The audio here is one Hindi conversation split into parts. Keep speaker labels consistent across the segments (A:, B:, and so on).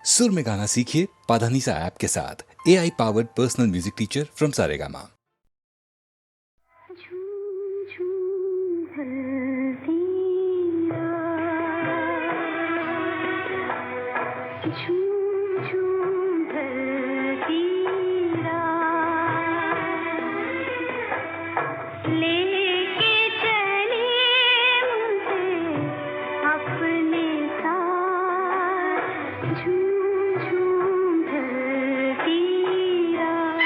A: सुर में गाना सीखिए पाधानीसा ऐप के साथ। AI powered personal music teacher from Saregama.
B: झूम झूम ढलती रात, झूम झूम ढलती रात, लेके चले मुझे अपने साथ। झूम झूम ढलती रात,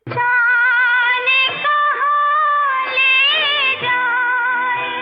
B: जाने कहाँ ले जाए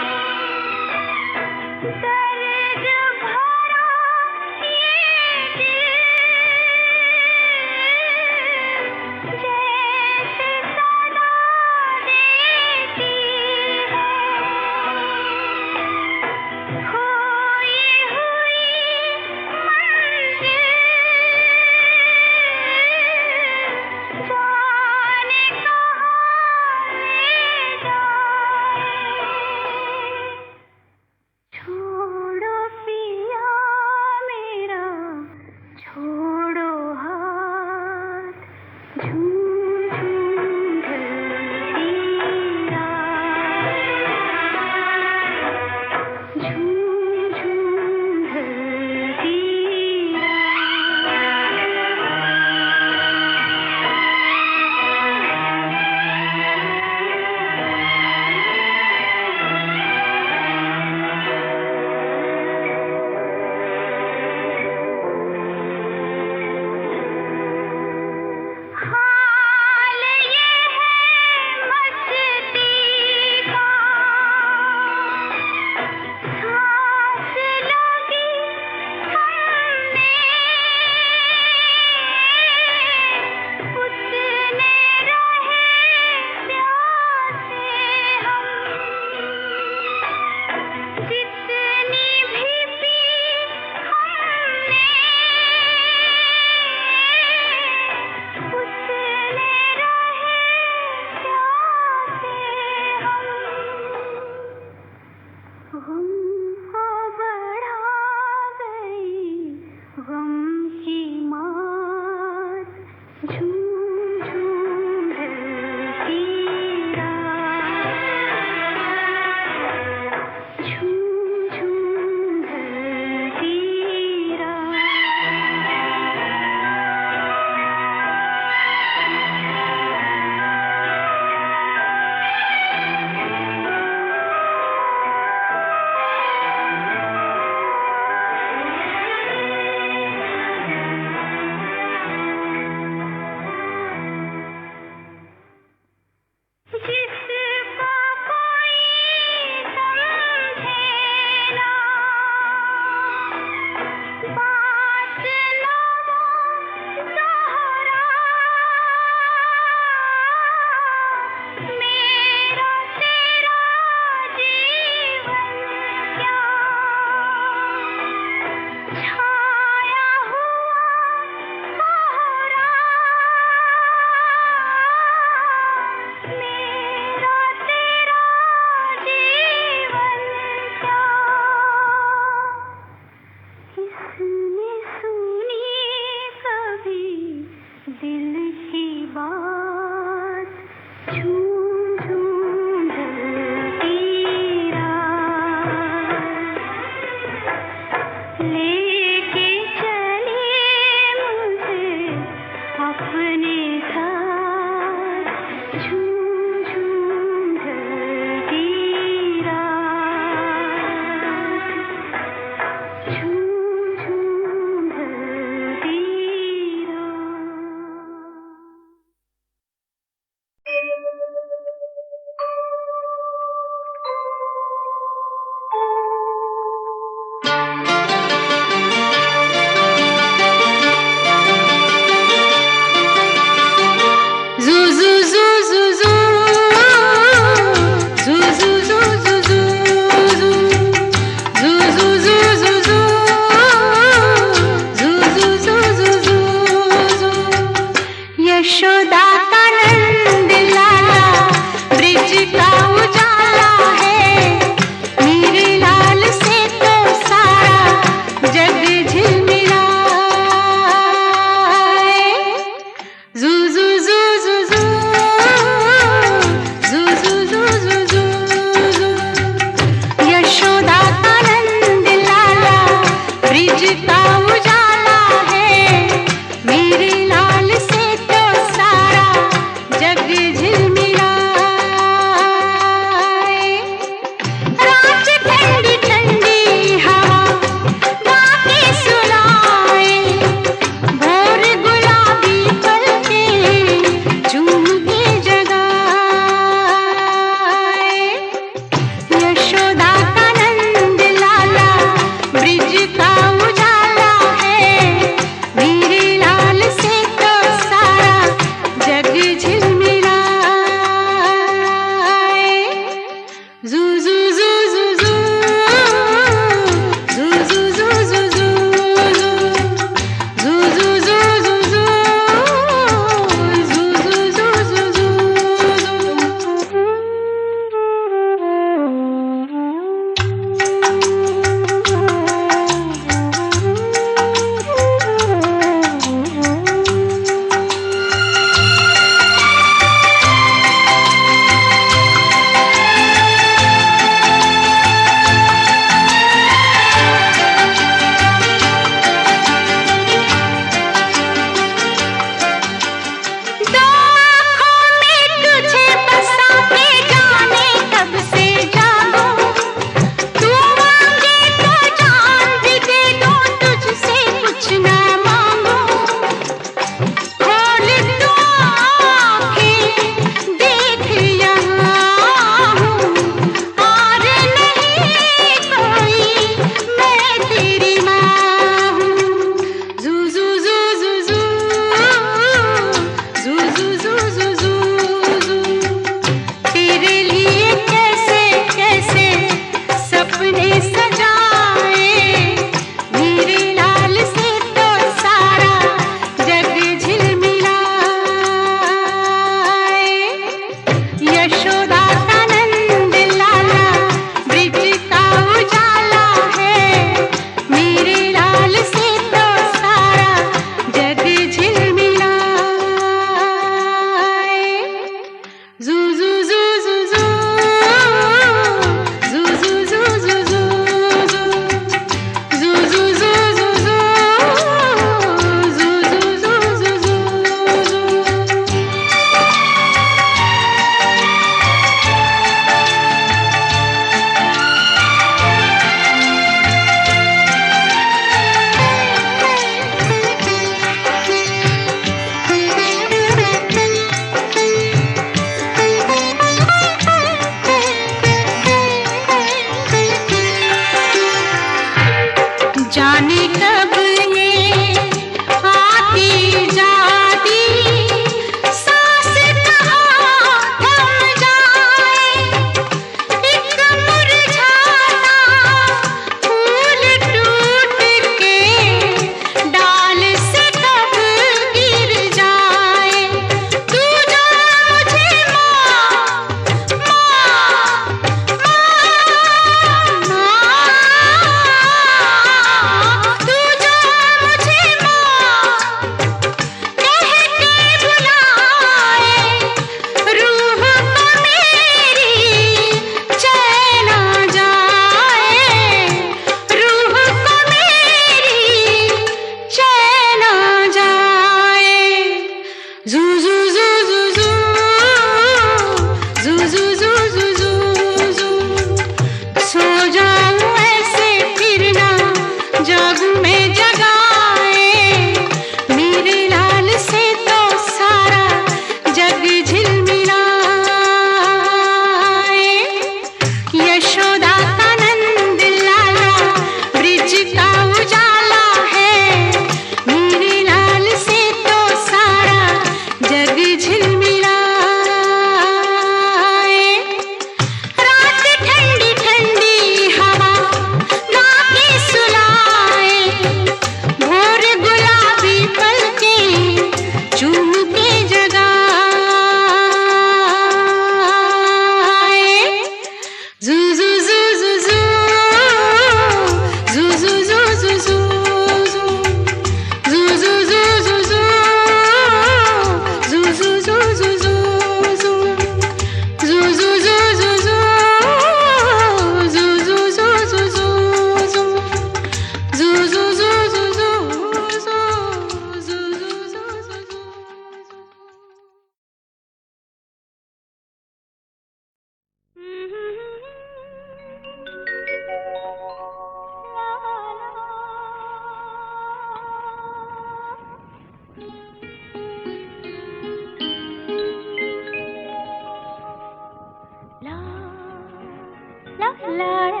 B: ला ला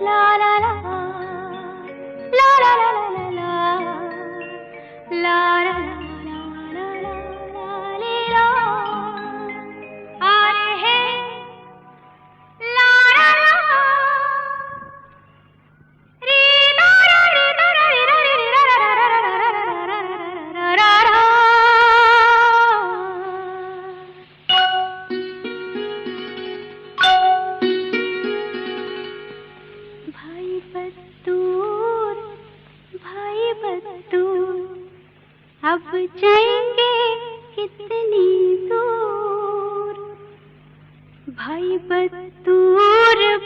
B: ला ला ला ला ला ला ला ला ला ला आ रहे ला ला ला रे ला ला रे ला ला रे ला रे ला ला रा रा रा भाई बदतूर अब जाएंगे कितनी दूर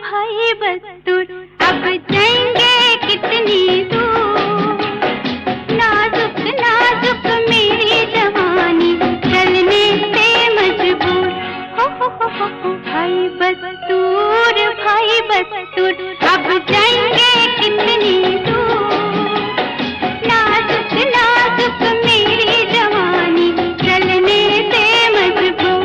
B: भाई बदतूर अब जाएंगे कितनी दूर नाजुक नाजुक मेरी जवानी चलने से मजबूर हो भाई बदतूर अब जाएंगे कितनी दूर नाजुक नाजुक मेरी जवानी चलने से मजबूर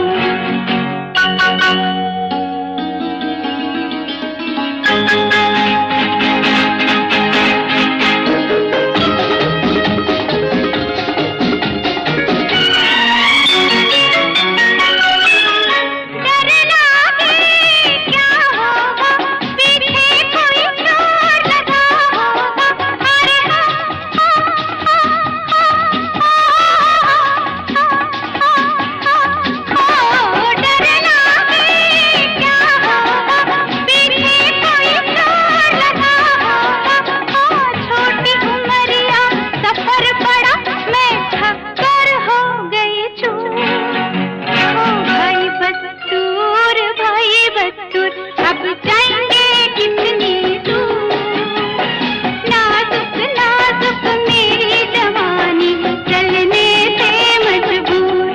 B: अब जाएंगे कितनी दूर नाजुक नाजुक मेरी जवानी चलने से मजबूर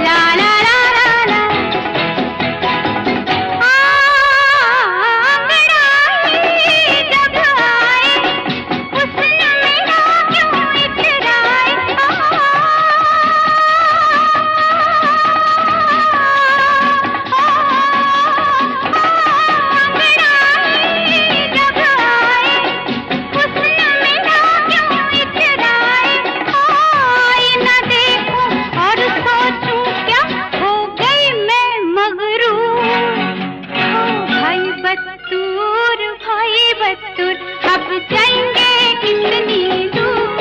B: ला ला ला ला ला बदतूर अब जाएंगे कितनी दूर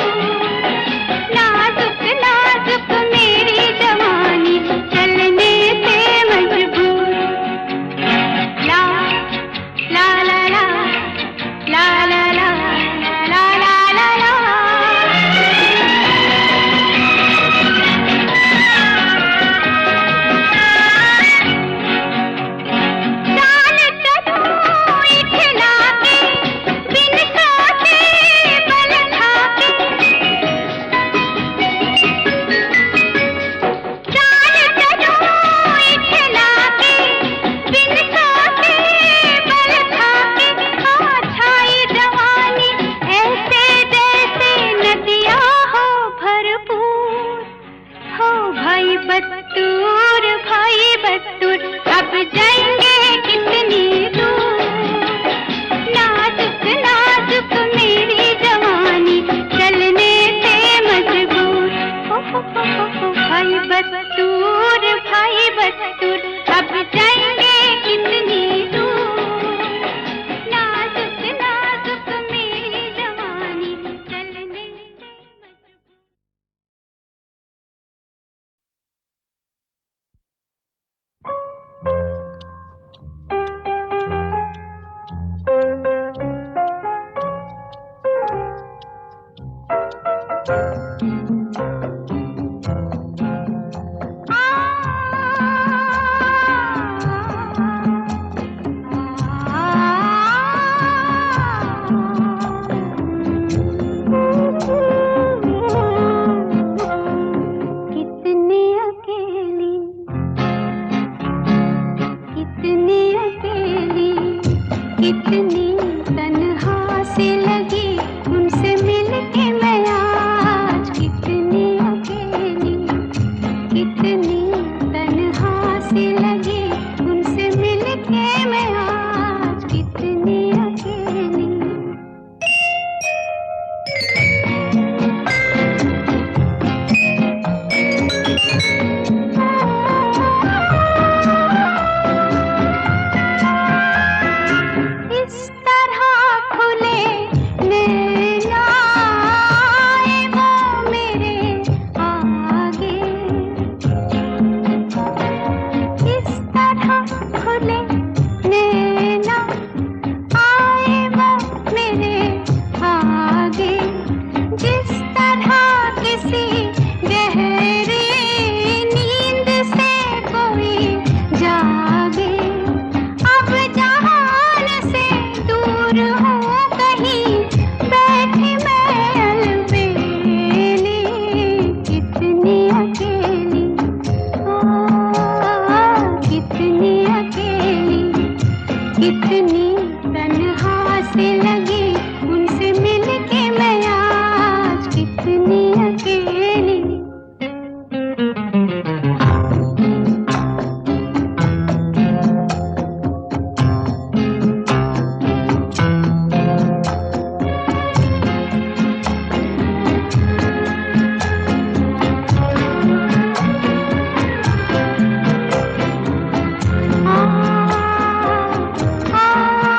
B: नाजुक नाजुक मेरी जवानी चलने से मजबूर ला ला ला ला ला ला ला ला ला ला ला चाल चलूं इठला के बिन सोचे के मैं आज कितनी अकेली। इस तरह खुले नैना आए वो मेरे आगे, इस तरह खुले नैना आए वो मेरे आगे, जिस तरह किसी गहरी नींद से कोई जागे। अब जहान से दूर हूँ कहीं बैठी मैं अलबेली, कितनी अकेली, कितनी अकेली, कितनी तन्हा से लगी उनसे मिलके मैं आज कितनी अकेली। आ, आ,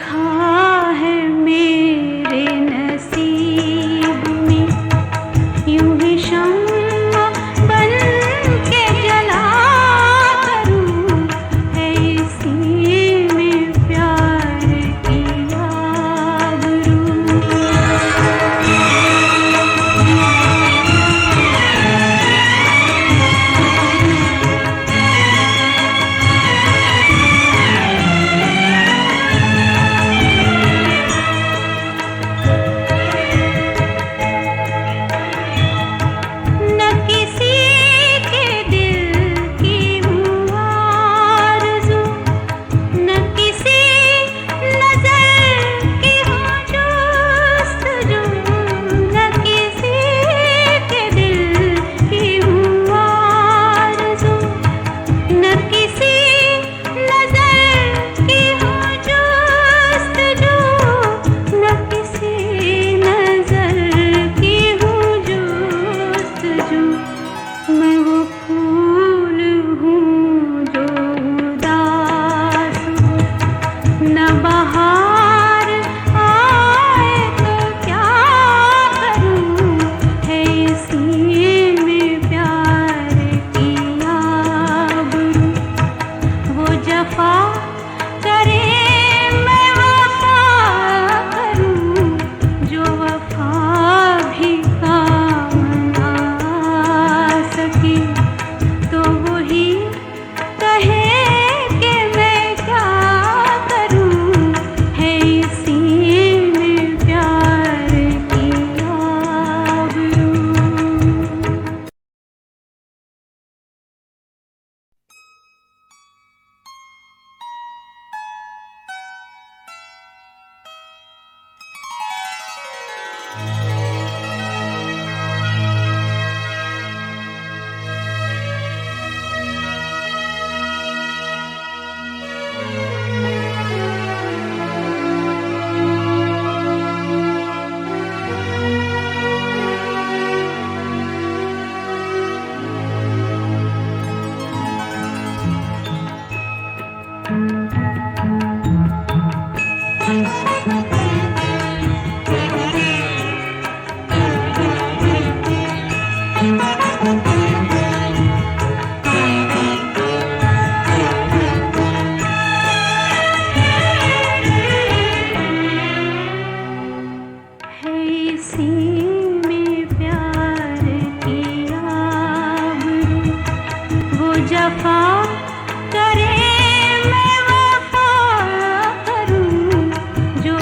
B: लिखा है मेरे नसीब में, यूं ही शम्मा बन के जला करूं, है इसी में प्यार की आबरू। न किसी के दिल की हूँ आरज़ू, न किसी नज़र की हूँ जुस्तजू, न किसी के दिल की हूँ आरज़ू, न किसी नज़र की हूँ जुस्तजू, न किसी नज़र की हूँ जुस्तजू। मैं वो फूल हूँ जो उदास हूँ, न बहार आए तो क्या करूँ, है इसी में प्यार की आबरू। वो जफा करे मैं वफा करूं, जो वफा भी काम आ सके, तो वही कहे कि मैं क्या करूं, है इसी में प्यार की आबरू। है इसी में प्यार की आबरू। वो जफा करे मैं वफा करूं, जो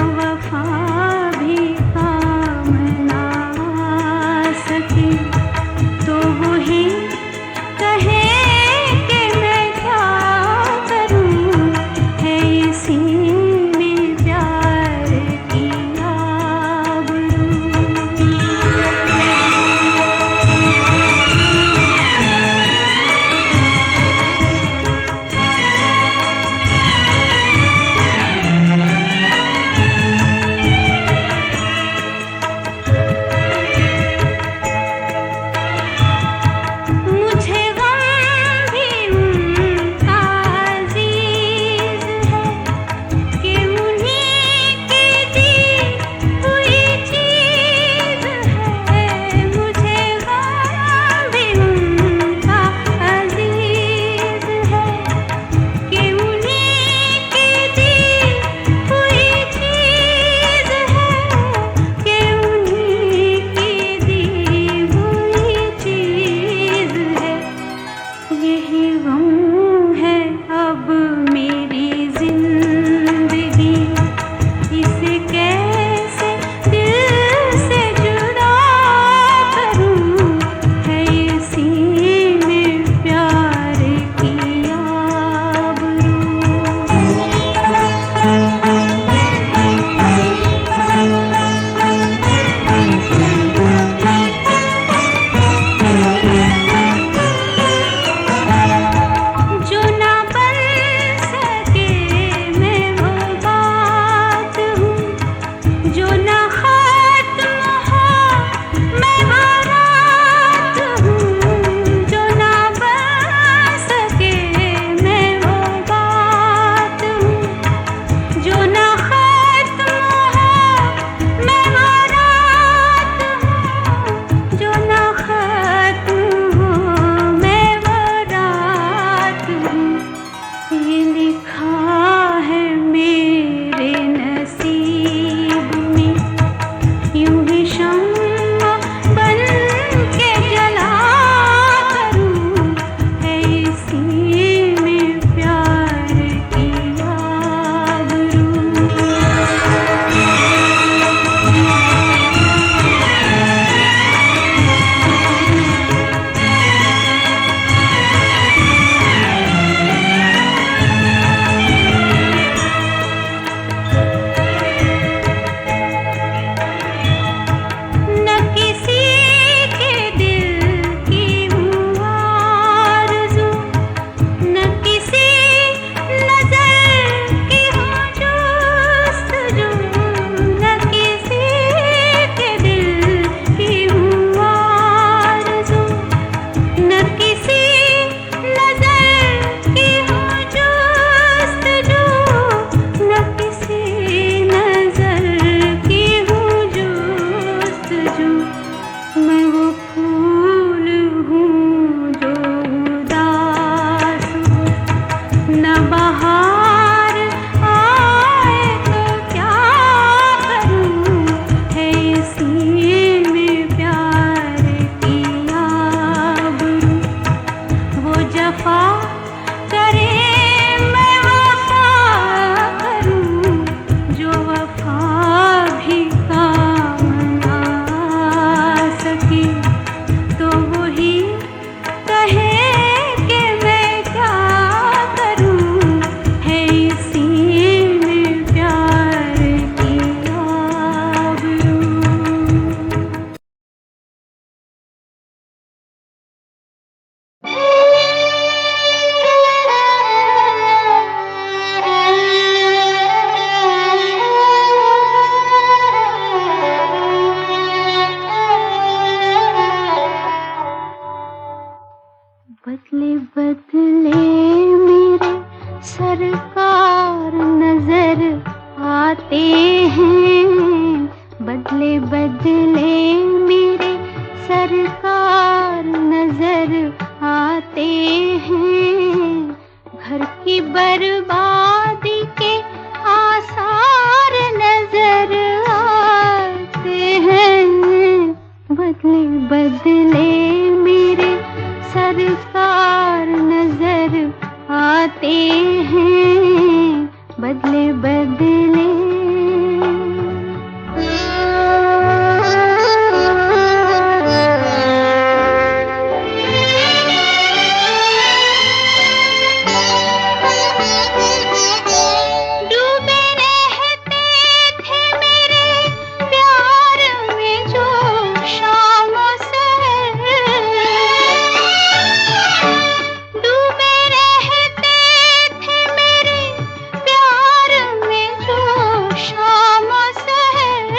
B: सहर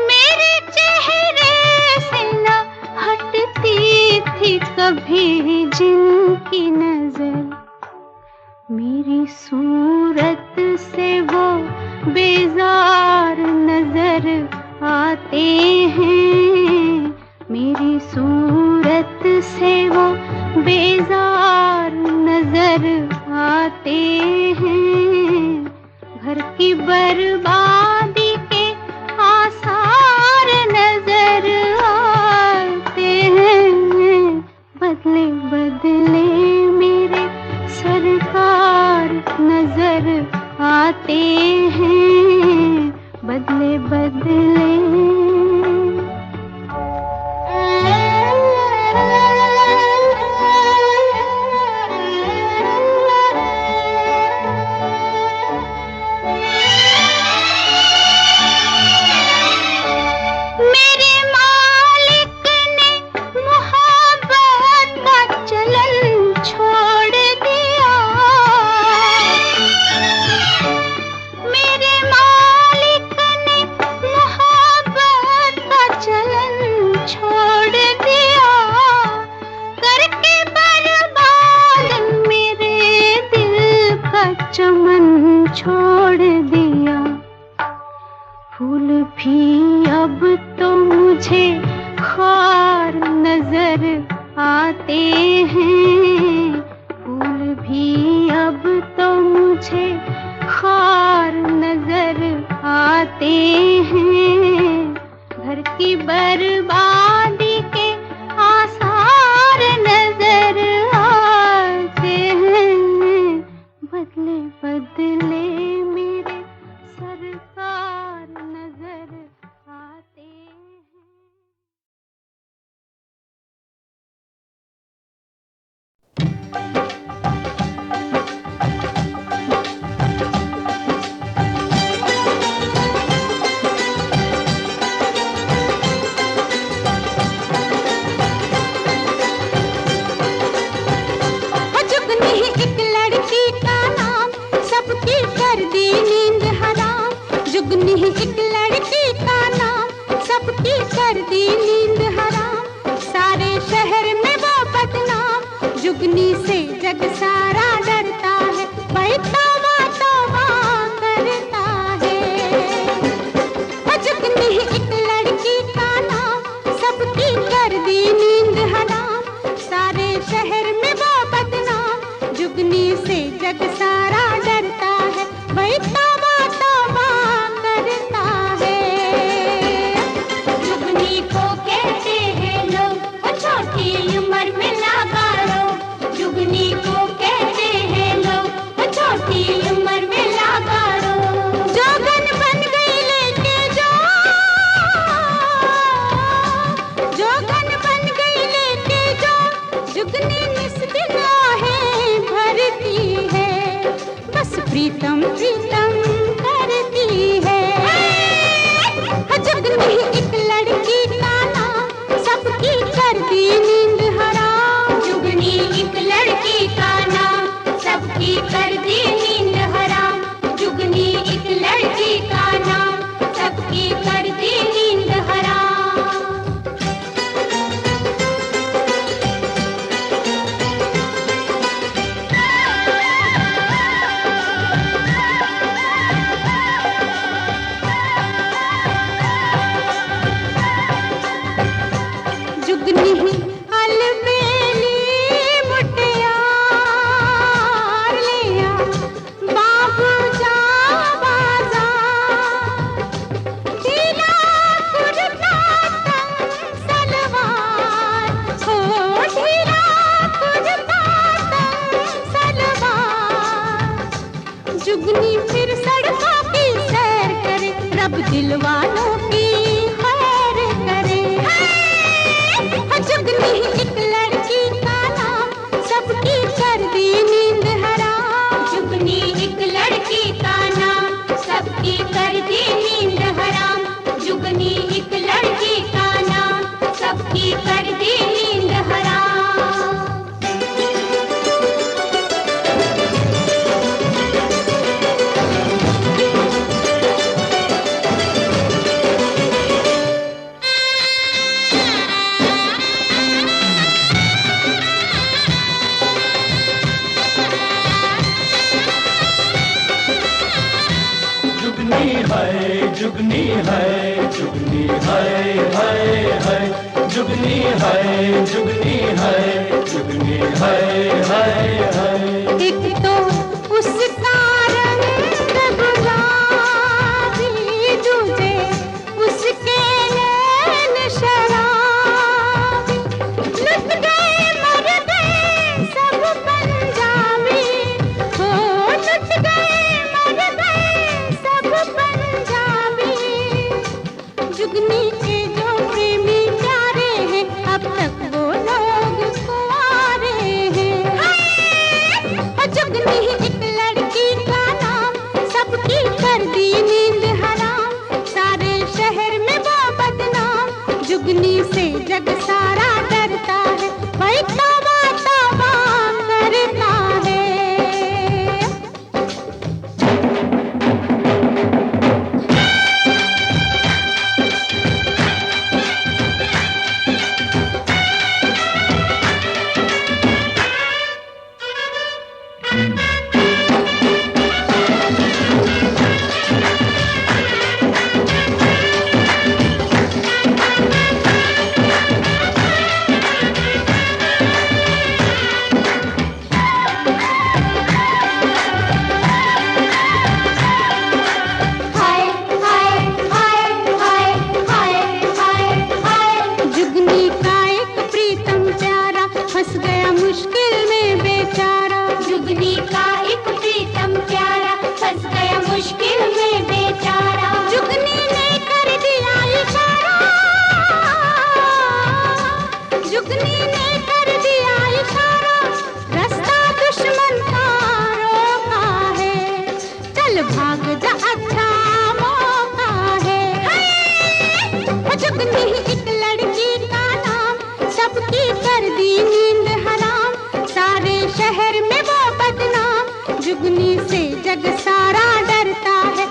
B: मेरे चेहरे से न हटती थी कभी जिनकी नजर, मेरी सूरत से वो बेजार नजर आते हैं, मेरी सूरत से वो बेजार नजर आते हैं। घर की बर्बादी के आसार नजर आते हैं, बदले बदले मेरे सरकार नजर आते हैं, बदले बदले। मेरे मालिक ने मोहब्बत का चलन छोड़ दिया, मेरे मालिक ने मोहब्बत का चलन छोड़ दिया, करके बर्बाद मेरे दिल का चमन छोड़ दिया। फूल भी अब तो मुझे खार नजर आते हैं, फूल भी अब तो मुझे खार नजर आते हैं। घर की बर्बादी के आसार नजर आते हैं, बदले बदले मेरे सरकार नजर आते हैं। जुगनी एक लड़की का नाम सबकी कर दी नींद हराम, जुगनी एक लड़की का नाम सबकी कर दी नींद हराम, सारे शहर में वो बदनाम, जुगनी से जग सारा डरता है, भाई तौबा तौबा करता है। जुगनी एक लड़की का नाम सबकी कर दी नींद हराम, सारे शहर में वो बदनाम, जुगनी से जग सारा डरता है, भाई तौबा तौबा करता है। जुगनी को कहते हैं लोग वो छोटी उम्र में लगा लो, जुगनी को कहते हैं लोग वो छोटी उम्र में लगा लो। जोगन बन गई लेके जो, जोगन बन गई लेके जो, जुगनी निस दिन आहें भरती है, बस प्रीतम प्रीतम करती है। जुगनी एक लड़की का नाम सबकी कर दी नींद हराम, जुगनी एक लड़की का नाम सबकी कर दी नींद हराम, जुगनी एक लड़की का नाम सबकी कर दी नींद हराम। जुगनी अलबेली मुटियार लिया, बाबू जा बाजार, ढीला कुर्ता तंग सलवार, हो ढीला कुर्ता तंग सलवार। जुगनी फिर सड़कों की सैर करे, रब दिल वालों की खैर करे। जुगनी एक लड़की का नाम सबकी कर दी नींद हराम, जुगनी एक लड़की का नाम सबकी कर दी नींद हराम, जुगनी एक लड़की का नाम सबकी कर दी नींद हराम।
C: जुगनी है जुगनी है जुगनी है जुगनी है जुगनी है
B: एक तो उसका रंग गुलाबी, दूजे उसके नैन शराबी, लुट गए मर गए सब पंजाबी, हो लुट गए मर गए सब पंजाबी। जुगनी के जो प्रेमी प्यारे हैं, अब तक वो लोग कुंवारे हैं। जुगनी एक लड़की का नाम, सबकी कर दी नींद हराम, सारे शहर में वो बदनाम, जुगनी से जग सारा डरता है, भाई तौबा तौबा करता है। जुगनी का एक प्रीतम प्यारा फंस गया मुश्किल में बेचारा, जुगनी का एक प्रीतम प्यारा फंस गया मुश्किल में बेचारा। जुगनी ने कर दिया इशारा, जुगनी ने कर दिया इशारा, रास्ता दुश्मन का रोका है, चल भाग जा अच्छा मौका है। जुगनी एक लड़की का नाम, सबकी कर दी नींद हराम, सारे शहर में वो बदनाम, जुगनी से जग सारा डरता है।